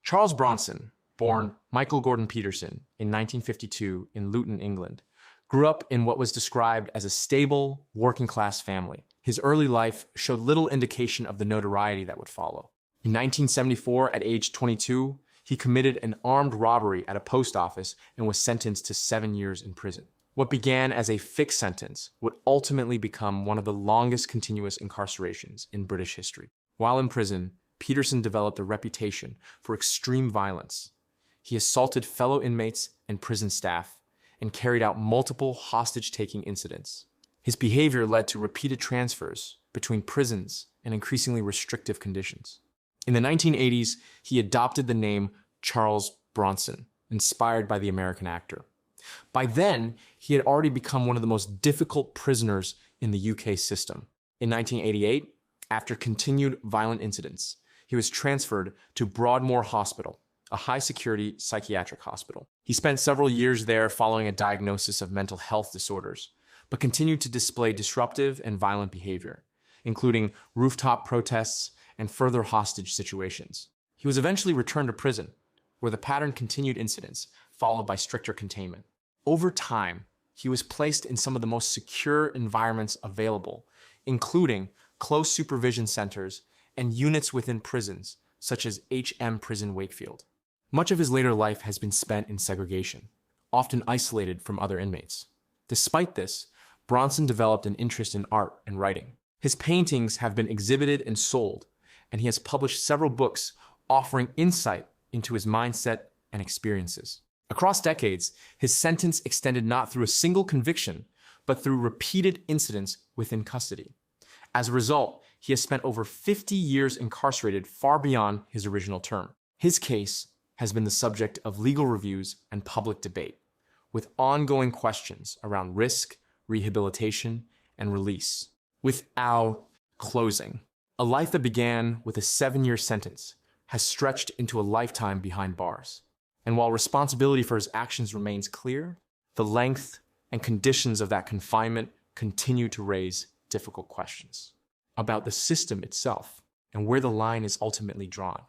Charles Bronson, born Michael Gordon Peterson in 1952 in Luton, England, grew up in what was described as a stable, working-class family. His early life showed little indication of the notoriety that would follow. In 1974, at age 22, he committed an armed robbery at a post office and was sentenced to 7 years in prison. What began as a fixed sentence would ultimately become one of the longest continuous incarcerations in British history. While in prison, Peterson developed a reputation for extreme violence. He assaulted fellow inmates and prison staff and carried out multiple hostage-taking incidents. His behavior led to repeated transfers between prisons and increasingly restrictive conditions. In the 1980s, he adopted the name Charles Bronson, inspired by the American actor. By then, he had already become one of the most difficult prisoners in the UK system. In 1988, after continued violent incidents, he was transferred to Broadmoor Hospital, a high-security psychiatric hospital. He spent several years there following a diagnosis of mental health disorders, but continued to display disruptive and violent behavior, including rooftop protests and further hostage situations. He was eventually returned to prison, where the pattern continued incidents, followed by stricter containment. Over time, he was placed in some of the most secure environments available, including close supervision centers and units within prisons, such as HM Prison Wakefield. Much of his later life has been spent in segregation, often isolated from other inmates. Despite this, Bronson developed an interest in art and writing. His paintings have been exhibited and sold, and he has published several books offering insight into his mindset and experiences. Across decades, his sentence extended not through a single conviction, but through repeated incidents within custody. As a result, he has spent over 50 years incarcerated, far beyond his original term. His case has been the subject of legal reviews and public debate, with ongoing questions around risk, rehabilitation, and release. Without closing, a life that began with a 7-year sentence has stretched into a lifetime behind bars. And while responsibility for his actions remains clear, the length and conditions of that confinement continue to raise difficult questions about the system itself and where the line is ultimately drawn.